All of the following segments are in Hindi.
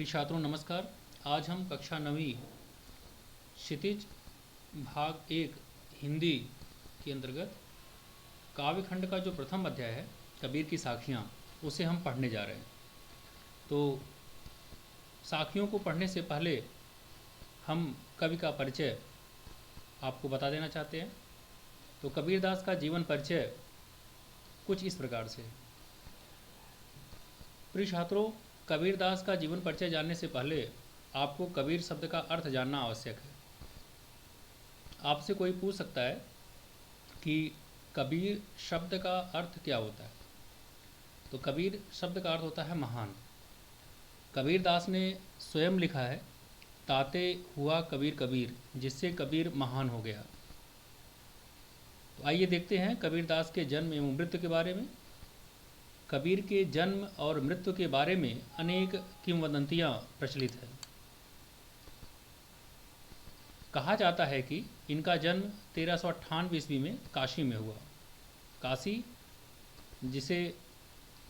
प्रिय छात्रों नमस्कार। आज हम कक्षा 9वीं क्षितिज भाग 1 हिंदी के अंतर्गत काव्यखंड का जो प्रथम अध्याय है कबीर की साखियाँ, उसे हम पढ़ने जा रहे हैं। तो साखियों को पढ़ने से पहले हम कवि का परिचय आपको बता देना चाहते हैं। तो कबीरदास का जीवन परिचय कुछ इस प्रकार से। प्रिय छात्रों, कबीरदास का जीवन परिचय जानने से पहले आपको कबीर शब्द का अर्थ जानना आवश्यक है। आपसे कोई पूछ सकता है कि कबीर शब्द का अर्थ क्या होता है। तो कबीर शब्द का अर्थ होता है महान। कबीरदास ने स्वयं लिखा है, ताते हुआ कबीर कबीर, जिससे कबीर महान हो गया। तो आइए देखते हैं कबीरदास के जन्म एवं मृत्यु के बारे में। कबीर के जन्म और मृत्यु के बारे में अनेक किंवदंतियाँ प्रचलित हैं। कहा जाता है कि इनका जन्म 1398 ईस्वी में काशी में हुआ। काशी, जिसे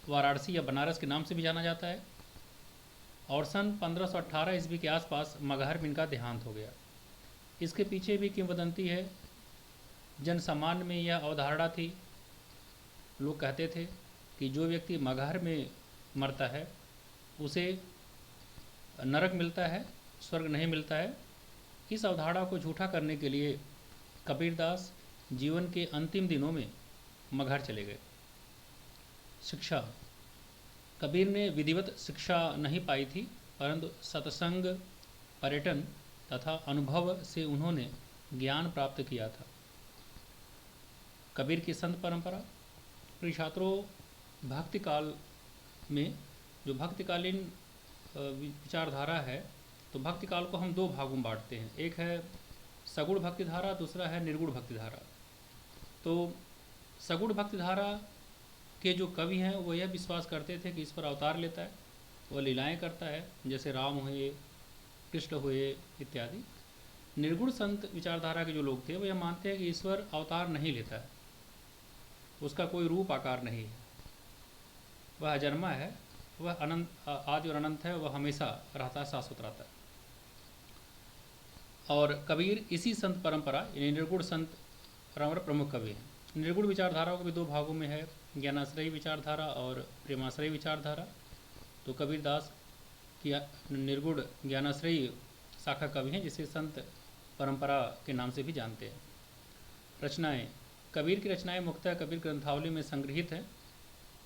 वाराणसी या बनारस के नाम से भी जाना जाता है, और सन 1518 ईस्वी के आसपास मगहर में इनका देहांत हो गया। इसके पीछे भी किंवदंती है। जन सामान्य में यह अवधारणा थी, लोग कहते थे कि जो व्यक्ति मगहर में मरता है उसे नरक मिलता है, स्वर्ग नहीं मिलता है। इस अवधारणा को झूठा करने के लिए कबीरदास जीवन के अंतिम दिनों में मगहर चले गए। शिक्षा, कबीर ने विधिवत शिक्षा नहीं पाई थी, परंतु सत्संग, पर्यटन तथा अनुभव से उन्होंने ज्ञान प्राप्त किया था। कबीर की संत परंपरा। प्रिय छात्रों, भक्ति काल में जो भक्तिकालीन विचारधारा है, तो भक्ति काल को हम दो भागों में बांटते हैं। एक है सगुण भक्तिधारा, दूसरा है निर्गुण भक्तिधारा। तो सगुण भक्तिधारा के जो कवि हैं वो यह विश्वास करते थे कि ईश्वर अवतार लेता है, वह लीलाएं करता है, जैसे राम हुए, कृष्ण हुए इत्यादि। निर्गुण संत विचारधारा के जो लोग थे वो यह मानते हैं कि ईश्वर अवतार नहीं लेता है, उसका कोई रूप आकार नहीं है, वह अजन्मा है, वह अनंत, आदि और अनंत है, वह हमेशा रहता है, शाश्वत रहता है। और कबीर इसी संत परंपरा यानी निर्गुण संत परंपरा प्रमुख कवि हैं। निर्गुण विचारधाराओं को भी दो भागों में है, ज्ञानाश्रयी विचारधारा और प्रेमाश्रयी विचारधारा। तो कबीरदास की निर्गुण ज्ञानाश्रयी शाखा कवि हैं, जिसे संत परंपरा के नाम से भी जानते हैं। रचनाएं, कबीर की रचनाएं मुख्यतः कबीर ग्रंथावली में संग्रहित हैं,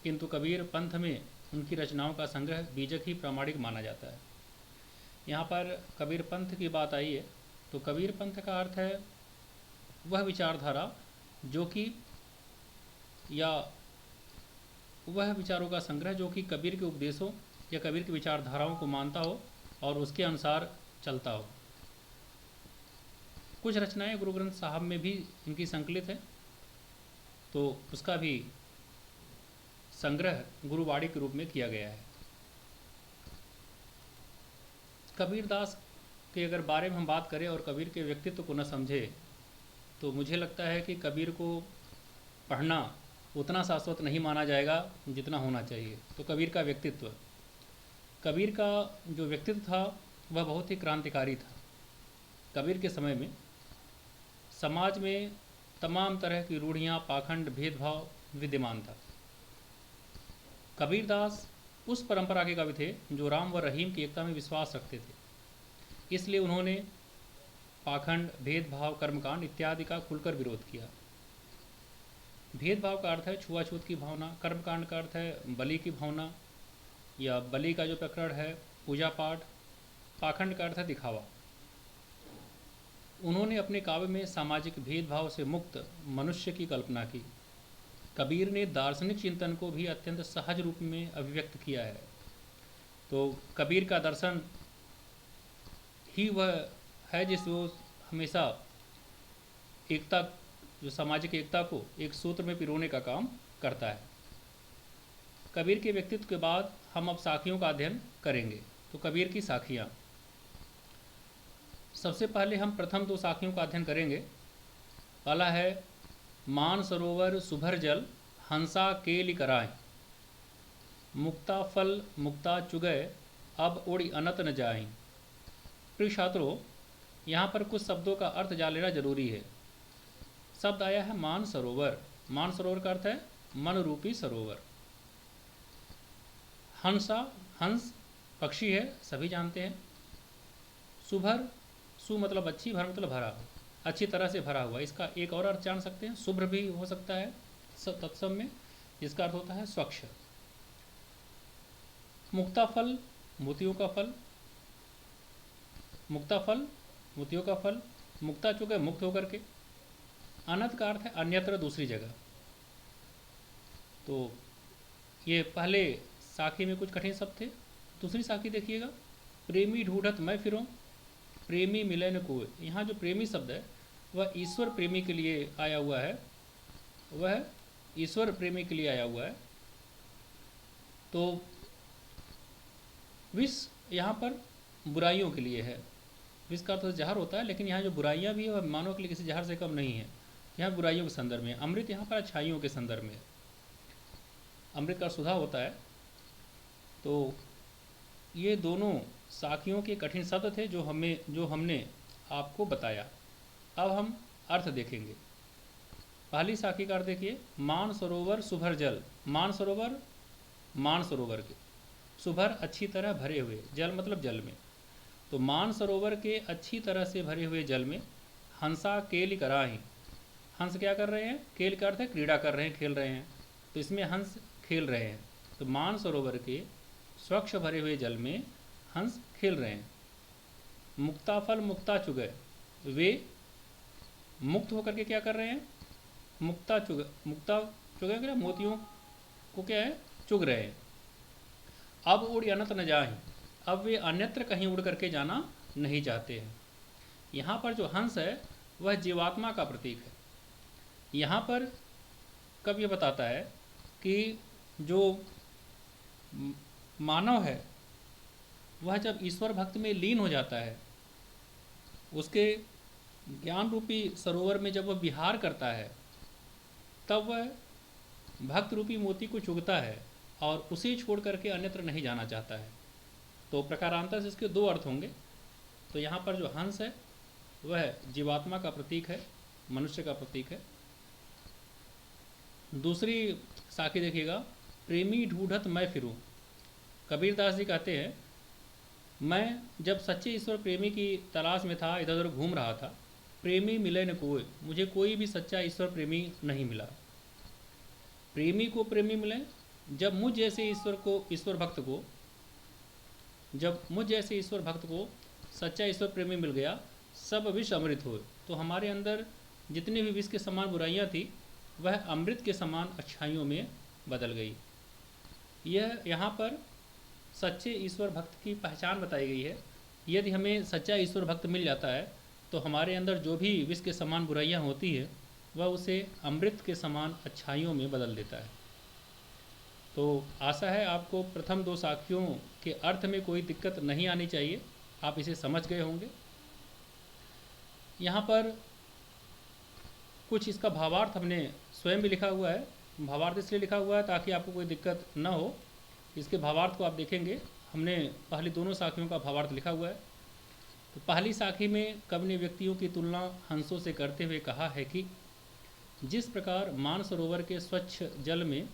किंतु कबीर पंथ में उनकी रचनाओं का संग्रह बीजक ही प्रामाणिक माना जाता है। यहाँ पर कबीर पंथ की बात आई है, तो कबीर पंथ का अर्थ है वह विचारधारा जो कि, या वह विचारों का संग्रह जो कि कबीर के उपदेशों या कबीर की विचारधाराओं को मानता हो और उसके अनुसार चलता हो। कुछ रचनाएं गुरु ग्रंथ साहब में भी इनकी संकलित है, तो उसका भी संग्रह गुरुवाणी के रूप में किया गया है। कबीरदास के अगर बारे में हम बात करें और कबीर के व्यक्तित्व को न समझे, तो मुझे लगता है कि कबीर को पढ़ना उतना शाश्वत नहीं माना जाएगा जितना होना चाहिए। तो कबीर का व्यक्तित्व, कबीर का जो व्यक्तित्व था वह बहुत ही क्रांतिकारी था। कबीर के समय में समाज में तमाम तरह की रूढ़ियाँ, पाखंड, भेदभाव विद्यमान था। कबीरदास उस परंपरा के कवि थे जो राम व रहीम की एकता में विश्वास रखते थे। इसलिए उन्होंने पाखंड, भेदभाव, कर्मकांड इत्यादि का खुलकर विरोध किया। भेदभाव का अर्थ है छुआछूत की भावना, कर्मकांड का अर्थ है बलि की भावना या बलि का जो प्रकरण है, पूजा पाठ, पाखंड का अर्थ है दिखावा। उन्होंने अपने काव्य में सामाजिक भेदभाव से मुक्त मनुष्य की कल्पना की। कबीर ने दार्शनिक चिंतन को भी अत्यंत सहज रूप में अभिव्यक्त किया है। तो कबीर का दर्शन ही वह है जिस वो हमेशा एकता, जो सामाजिक एकता को एक सूत्र में पिरोने का काम करता है। कबीर के व्यक्तित्व के बाद हम अब साखियों का अध्ययन करेंगे। तो कबीर की साखियाँ, सबसे पहले हम प्रथम दो साखियों का अध्ययन करेंगे। पहला है मान सरोवर सुभर जल, हंसा केलि कराए, मुक्ता फल मुक्ता चुगय, अब उड़ी अनत न जाएं। प्रिय छात्रों, यहाँ पर कुछ शब्दों का अर्थ जान लेना जरूरी है। शब्द आया है मान सरोवर। मान सरोवर का अर्थ है मन रूपी सरोवर। हंसा, हंस पक्षी है, सभी जानते हैं। सुभर, सु मतलब अच्छी, भर मतलब भरा, अच्छी तरह से भरा हुआ। इसका एक और अर्थ जान सकते हैं, शुभ्र भी हो सकता है तत्सम में, जिसका अर्थ होता है स्वच्छ। मुक्ता फल, मोतियों का फल। मुक्ता फल, मोतियों का फल। मुक्ता चुके, मुक्त होकर के। अनंत का अर्थ है अन्यत्र, दूसरी जगह। तो ये पहले साखी में कुछ कठिन शब्द थे। दूसरी साखी देखिएगा, प्रेमी ढूंढत मैं फिरूं, प्रेमी मिले न कोई। यहाँ जो प्रेमी शब्द है वह ईश्वर प्रेमी के लिए आया हुआ है, वह ईश्वर प्रेमी के लिए आया हुआ है। तो विष यहाँ पर बुराइयों के लिए है। विष का तो जहर होता है, लेकिन यहाँ जो बुराइयाँ भी है वह मानव के लिए किसी जहर से कम नहीं है। यहाँ बुराइयों के संदर्भ में। अमृत यहाँ पर अच्छाइयों के संदर्भ में। अमृत का सुधा होता है। तो ये दोनों साखियों के कठिन शब्द थे जो हमने आपको बताया। अब हम अर्थ देखेंगे। पहली साखी का अर्थ देखिए, मान सरोवर सुभर जल। मान सरोवर, मान सरोवर के, सुभर अच्छी तरह भरे हुए, जल मतलब जल में। तो मान सरोवर के अच्छी तरह से भरे हुए जल में हंसा केल कराही। हंस क्या कर रहे हैं? केल का अर्थ है क्रीड़ा कर रहे हैं, खेल रहे हैं। तो इसमें हंस खेल रहे हैं। तो मान सरोवर के स्वच्छ भरे हुए जल में हंस खेल रहे हैं। मुक्ताफल मुक्ता चुगे, वे मुक्त होकर के क्या कर रहे हैं? मुक्ता चुगे मोतियों को क्या है? चुग रहे हैं। अब उड़ अनंत न जाए, अब वे अन्यत्र कहीं उड़ करके जाना नहीं चाहते हैं। यहाँ पर जो हंस है वह जीवात्मा का प्रतीक है। यहाँ पर कब ये बताता है कि जो मानव है वह जब ईश्वर भक्त में लीन हो जाता है, उसके ज्ञान रूपी सरोवर में जब वह विहार करता है, तब वह भक्त रूपी मोती को चुगता है और उसे छोड़ करके अन्यत्र नहीं जाना चाहता है। तो प्रकारांतर से इसके दो अर्थ होंगे। तो यहाँ पर जो हंस है वह जीवात्मा का प्रतीक है, मनुष्य का प्रतीक है। दूसरी साखी देखिएगा, प्रेमी ढूंढत मैं फिरूं। कबीरदास जी कहते हैं, मैं जब सच्चे ईश्वर प्रेमी की तलाश में था, इधर उधर घूम रहा था, प्रेमी मिले न कोई, मुझे कोई भी सच्चा ईश्वर प्रेमी नहीं मिला। प्रेमी को प्रेमी मिले, जब मुझ जैसे ईश्वर भक्त को सच्चा ईश्वर प्रेमी मिल गया, सब विष अमृत हो। तो हमारे अंदर जितने भी विष के समान बुराइयां थी वह अमृत के समान अच्छाइयों में बदल गई। यह यहाँ पर सच्चे ईश्वर भक्त की पहचान बताई गई है। यदि हमें सच्चा ईश्वर भक्त मिल जाता है तो हमारे अंदर जो भी विष के समान बुराइयां होती है वह उसे अमृत के समान अच्छाइयों में बदल देता है। तो आशा है आपको प्रथम दो साखियों के अर्थ में कोई दिक्कत नहीं आनी चाहिए, आप इसे समझ गए होंगे। यहाँ पर कुछ इसका भावार्थ हमने स्वयं भी लिखा हुआ है। भावार्थ इसलिए लिखा हुआ है ताकि आपको कोई दिक्कत न हो। इसके भावार्थ को आप देखेंगे, हमने पहली दोनों साखियों का भावार्थ लिखा हुआ है। तो पहली साखी में कवि ने व्यक्तियों की तुलना हंसों से करते हुए कहा है कि जिस प्रकार मानसरोवर के स्वच्छ जल में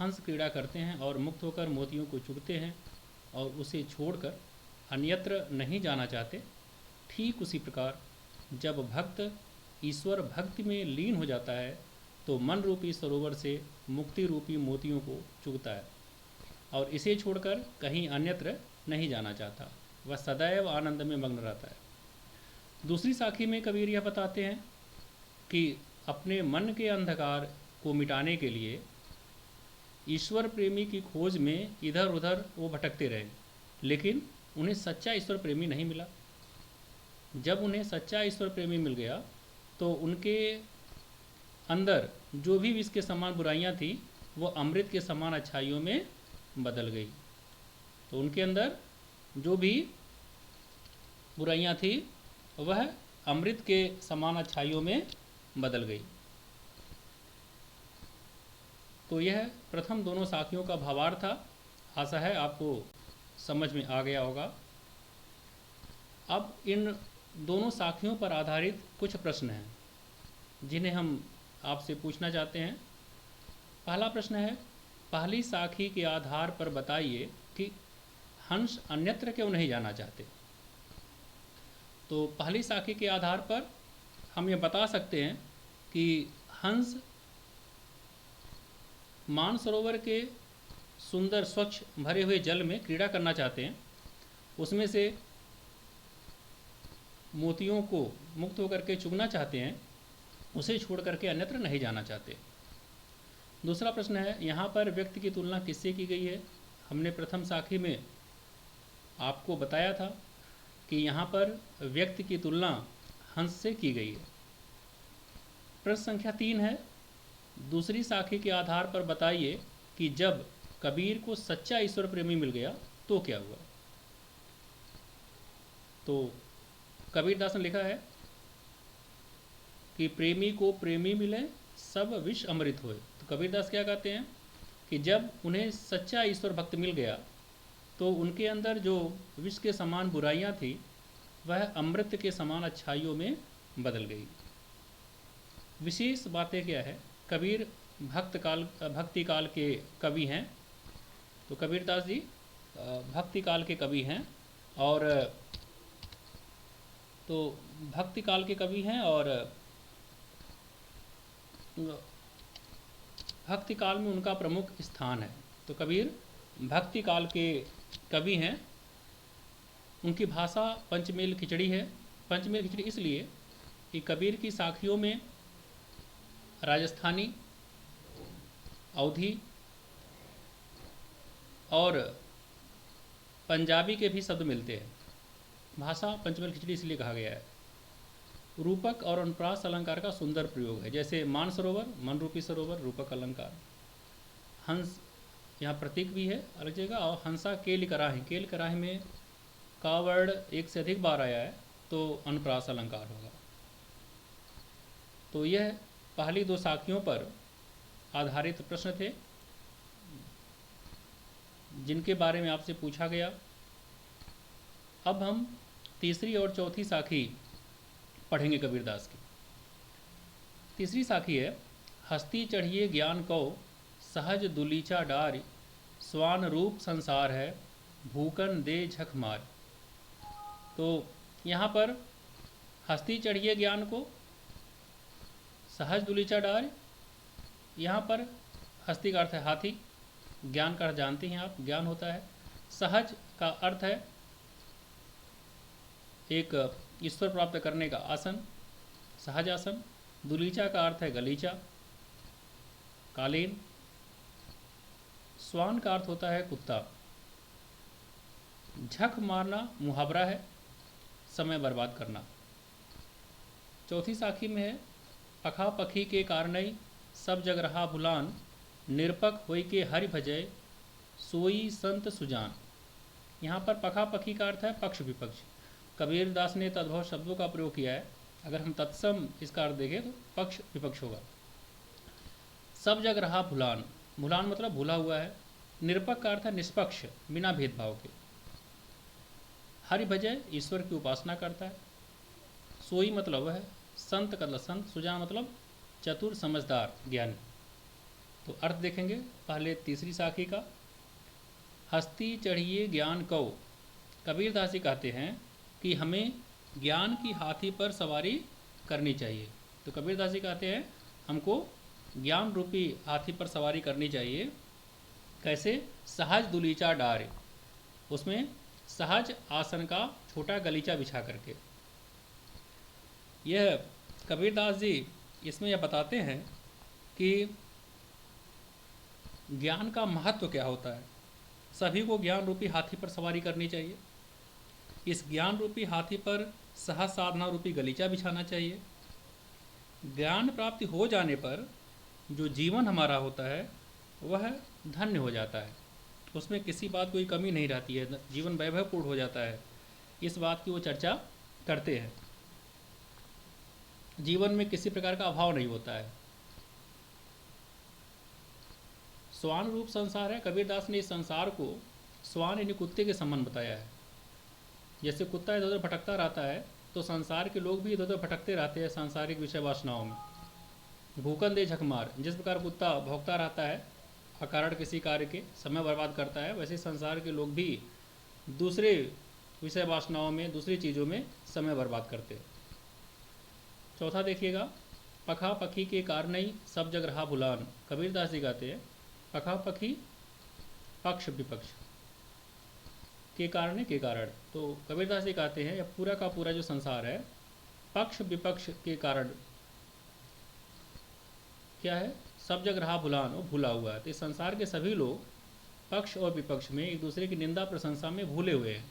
हंस क्रीड़ा करते हैं और मुक्त होकर मोतियों को चुगते हैं और उसे छोड़कर अन्यत्र नहीं जाना चाहते, ठीक उसी प्रकार जब भक्त ईश्वर भक्ति में लीन हो जाता है तो मन रूपी सरोवर से मुक्ति रूपी मोतियों को चुगता है और इसे छोड़कर कहीं अन्यत्र नहीं जाना चाहता, वह सदैव आनंद में मग्न रहता है। दूसरी साखी में कबीर यह बताते हैं कि अपने मन के अंधकार को मिटाने के लिए ईश्वर प्रेमी की खोज में इधर उधर वो भटकते रहे, लेकिन उन्हें सच्चा ईश्वर प्रेमी नहीं मिला। जब उन्हें सच्चा ईश्वर प्रेमी मिल गया तो उनके अंदर जो भी विष के समान बुराइयां थी वो अमृत के समान अच्छाइयों में बदल गई। तो उनके अंदर जो भी बुराइयां थी वह अमृत के समान अच्छाइयों में बदल गई। तो यह प्रथम दोनों साखियों का भावार्थ था। आशा है आपको समझ में आ गया होगा। अब इन दोनों साखियों पर आधारित कुछ प्रश्न हैं जिन्हें हम आपसे पूछना चाहते हैं। पहला प्रश्न है, पहली साखी के आधार पर बताइए कि हंस अन्यत्र क्यों नहीं जाना चाहते। तो पहली साखी के आधार पर हम ये बता सकते हैं कि हंस मानसरोवर के सुंदर स्वच्छ भरे हुए जल में क्रीड़ा करना चाहते हैं। उसमें से मोतियों को मुक्त होकर के चुगना चाहते हैं, उसे छोड़ करके अन्यत्र नहीं जाना चाहते। दूसरा प्रश्न है, यहाँ पर व्यक्ति की तुलना किससे की गई है। हमने प्रथम साखी में आपको बताया था कि यहाँ पर व्यक्ति की तुलना हंस से की गई है। प्रश्न संख्या 3 है, दूसरी साखी के आधार पर बताइए कि जब कबीर को सच्चा ईश्वर प्रेमी मिल गया तो क्या हुआ। तो कबीरदास ने लिखा है कि प्रेमी को प्रेमी मिले सब विष अमृत होए। तो कबीरदास क्या कहते हैं कि जब उन्हें सच्चा ईश्वर भक्त मिल गया तो उनके अंदर जो विष के समान बुराइयां थी वह अमृत के समान अच्छाइयों में बदल गई। विशेष बातें क्या है, कबीर भक्ति काल के कवि हैं। तो कबीरदास जी भक्ति काल के कवि हैं और तो भक्ति काल के कवि हैं और भक्ति काल में उनका प्रमुख स्थान है। तो कबीर भक्ति काल के कवि हैं। उनकी भाषा पंचमेल खिचड़ी है। पंचमेल खिचड़ी इसलिए कि कबीर की साखियों में राजस्थानी, अवधी और पंजाबी के भी शब्द मिलते हैं। भाषा पंचमेल खिचड़ी इसलिए कहा गया है। रूपक और अनुप्रास अलंकार का सुंदर प्रयोग है, जैसे मानसरोवर मन रूपी सरोवर रूपक अलंकार। हंस यहाँ प्रतीक भी है अलग जगह, और हंसा केल कराही, केल कराही में का वर्ण एक से अधिक बार आया है तो अनुप्रास अलंकार होगा। तो यह पहली दो साखियों पर आधारित प्रश्न थे जिनके बारे में आपसे पूछा गया। अब हम तीसरी और चौथी साखी पढ़ेंगे कबीरदास की। तीसरी साखी है, हस्ती चढ़िए ज्ञान को सहज दुलीचा डार, स्वान रूप संसार है भूकन दे झक मार। तो यहाँ पर हस्ती चढ़िए ज्ञान को सहज दुलीचा डार, यहाँ पर हस्ती का अर्थ है हाथी, ज्ञान का अर्थ जानते हैं आप, ज्ञान होता है। सहज का अर्थ है एक ईश्वर प्राप्त करने का आसन, सहज आसन। दुलीचा का अर्थ है गलीचा, कालीन। स्वान का अर्थ होता है कुत्ता। झक मारना मुहावरा है, समय बर्बाद करना। चौथी साखी में है, पखा पखी के कारणई सब जग रहा भुलान, निरपक होई के हरि भजय सोई संत सुजान। यहाँ पर पखा पखी का अर्थ है पक्ष विपक्ष। कबीरदास ने तद्भव शब्दों का प्रयोग किया है। अगर हम तत्सम इसका अर्थ देखें तो पक्ष विपक्ष होगा। सब जग रहा भुलान, भुलान मतलब भूला हुआ है। निरपक का अर्थ है निष्पक्ष, बिना भेदभाव के। हरि भजय ईश्वर की उपासना करता है। सोई मतलब वह है, संत का मतलब संत, सुजान मतलब चतुर समझदार ज्ञानी। तो अर्थ देखेंगे पहले तीसरी साखी का। हस्ती चढ़िए ज्ञान कौ, कबीरदास जी कहते हैं कि हमें ज्ञान की हाथी पर सवारी करनी चाहिए। तो कबीरदास जी कहते हैं हमको ज्ञान रूपी हाथी पर सवारी करनी चाहिए। कैसे? सहज दुलीचा डारे, उसमें सहज आसन का छोटा गलीचा बिछा करके। यह कबीरदास जी इसमें यह बताते हैं कि ज्ञान का महत्व क्या होता है। सभी को ज्ञान रूपी हाथी पर सवारी करनी चाहिए। इस ज्ञान रूपी हाथी पर सहज साधना रूपी गलीचा बिछाना चाहिए। ज्ञान प्राप्ति हो जाने पर जो जीवन हमारा होता है वह धन्य हो जाता है, उसमें किसी बात कोई कमी नहीं रहती है, जीवन वैभवपूर्ण हो जाता है। इस बात की वो चर्चा करते हैं। जीवन में किसी प्रकार का अभाव नहीं होता है। स्वान रूप संसार है। कबीरदास ने इस संसार को स्वान यानी कुत्ते के समान बताया है। जैसे कुत्ता इधर उधर भटकता रहता है, तो संसार के लोग भी इधर उधर भटकते रहते हैं सांसारिक विषय वासनाओं में। भूखन दे झकमार, जिस प्रकार कुत्ता भौंकता रहता है अकारण किसी कार्य के, समय बर्बाद करता है, वैसे संसार के लोग भी दूसरे विषय वासनाओं में, दूसरी चीज़ों में समय बर्बाद करते हैं। चौथा देखिएगा, पखा पखी के कारण ही सब जग रहा भुलान। कबीरदास जी गाते हैं, पखा पखी पक्ष विपक्ष के कारण के कारण। तो कबीरदास जी कहते हैं यह पूरा का पूरा जो संसार है पक्ष विपक्ष के कारण क्या है, सब जग रहा भुलान, वो भूला हुआ है। तो इस संसार के सभी लोग पक्ष और विपक्ष में एक दूसरे की निंदा प्रशंसा में भूले हुए हैं।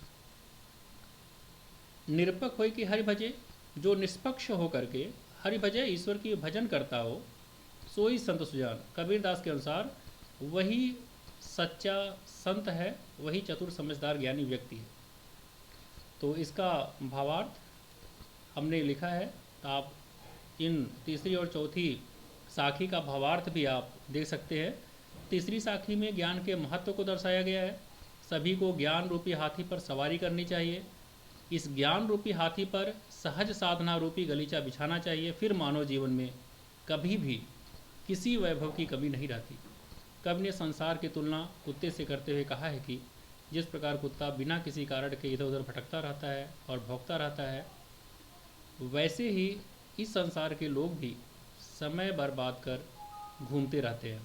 निरपक हो कि हरि भजे, जो निष्पक्ष होकर के हरि भजे ईश्वर की भजन करता हो, सोई संत सुजान। कबीरदास के अनुसार वही सच्चा संत है, वही चतुर समझदार ज्ञानी व्यक्ति है। तो इसका भावार्थ हमने लिखा है, तो आप इन तीसरी और चौथी साखी का भावार्थ भी आप देख सकते हैं। तीसरी साखी में ज्ञान के महत्व को दर्शाया गया है। सभी को ज्ञान रूपी हाथी पर सवारी करनी चाहिए। इस ज्ञान रूपी हाथी पर सहज साधना रूपी गलीचा बिछाना चाहिए, फिर मानव जीवन में कभी भी किसी वैभव की कमी नहीं रहती। कवि ने संसार की तुलना कुत्ते से करते हुए कहा है कि जिस प्रकार कुत्ता बिना किसी कारण के इधर उधर भटकता रहता है और भौंकता रहता है, वैसे ही इस संसार के लोग भी समय बर्बाद कर घूमते रहते हैं,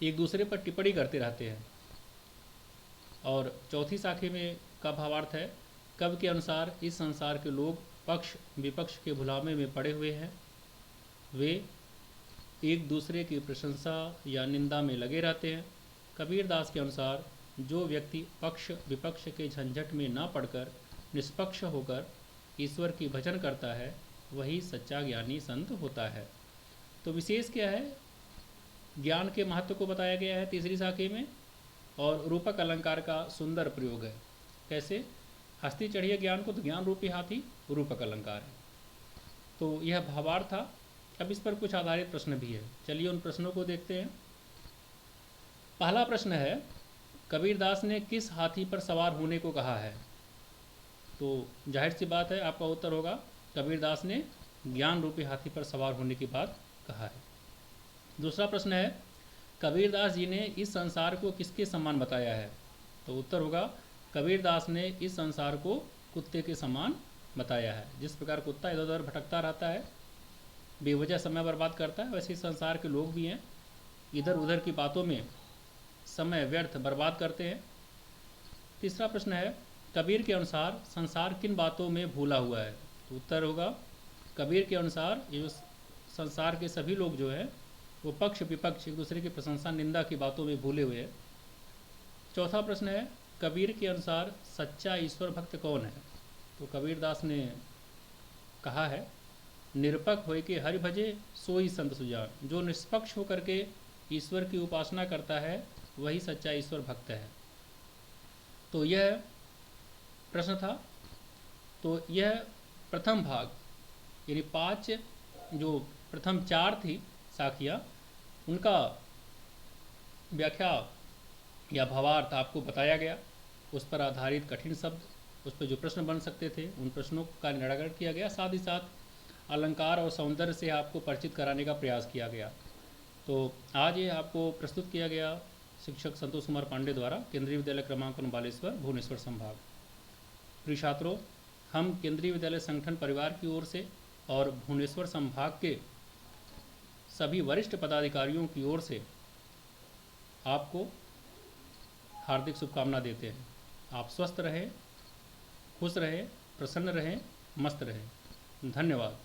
एक दूसरे पर टिप्पणी करते रहते हैं। और चौथी साखी में का भावार्थ है, कवि के अनुसार इस संसार के लोग पक्ष विपक्ष के भुलामे में पड़े हुए हैं। वे एक दूसरे की प्रशंसा या निंदा में लगे रहते हैं। कबीरदास के अनुसार जो व्यक्ति पक्ष विपक्ष के झंझट में न पड़कर निष्पक्ष होकर ईश्वर की भजन करता है, वही सच्चा ज्ञानी संत होता है। तो विशेष क्या है, ज्ञान के महत्व को बताया गया है तीसरी साखी में, और रूपक अलंकार का सुंदर प्रयोग है। कैसे, हस्ती चढ़िए ज्ञान को, तो ज्ञान रूपी हाथी रूपक अलंकार है। तो यह भावार्थ था। अब इस पर कुछ आधारित प्रश्न भी है, चलिए उन प्रश्नों को देखते हैं। पहला प्रश्न है, कबीरदास ने किस हाथी पर सवार होने को कहा है? तो जाहिर सी बात है आपका उत्तर होगा, कबीरदास ने ज्ञान रूपी हाथी पर सवार होने की बात कहा है। दूसरा प्रश्न है, कबीरदास जी ने इस संसार को किसके समान बताया है? तो उत्तर होगा, कबीरदास ने इस संसार को कुत्ते के समान बताया है। जिस प्रकार कुत्ता इधर उधर भटकता रहता है, बेवजह समय बर्बाद करता है, वैसे इस संसार के लोग भी हैं, इधर उधर की बातों में समय व्यर्थ बर्बाद करते हैं। तीसरा प्रश्न है, कबीर के अनुसार संसार किन बातों में भूला हुआ है? तो उत्तर होगा, कबीर के अनुसार ये संसार के सभी लोग जो है वो पक्ष विपक्ष एक दूसरे की प्रशंसा निंदा की बातों में भूले हुए हैं। चौथा प्रश्न है, कबीर के अनुसार सच्चा ईश्वर भक्त कौन है? तो कबीरदास ने कहा है, निरपक होय के हरि भजे सोई संत सुजान। जो निष्पक्ष होकर के ईश्वर की उपासना करता है, वही सच्चा ईश्वर भक्त है। तो यह प्रश्न था। तो यह प्रथम भाग, यानी 5 जो प्रथम 4 थी साखियाँ, उनका व्याख्या या भावार्थ आपको बताया गया। उस पर आधारित कठिन शब्द, उस पर जो प्रश्न बन सकते थे, उन प्रश्नों का निराकरण किया गया। साथ ही साथ अलंकार और सौंदर्य से आपको परिचित कराने का प्रयास किया गया। तो आज ये आपको प्रस्तुत किया गया शिक्षक संतोष कुमार पांडे द्वारा, केंद्रीय विद्यालय क्रमांक 1 बालेश्वर, भुवनेश्वर संभाग। प्रिय छात्रों, हम केंद्रीय विद्यालय संगठन परिवार की ओर से और भुवनेश्वर संभाग के सभी वरिष्ठ पदाधिकारियों की ओर से आपको हार्दिक शुभकामना देते हैं। आप स्वस्थ रहें, खुश रहें, प्रसन्न रहें, मस्त रहें। धन्यवाद।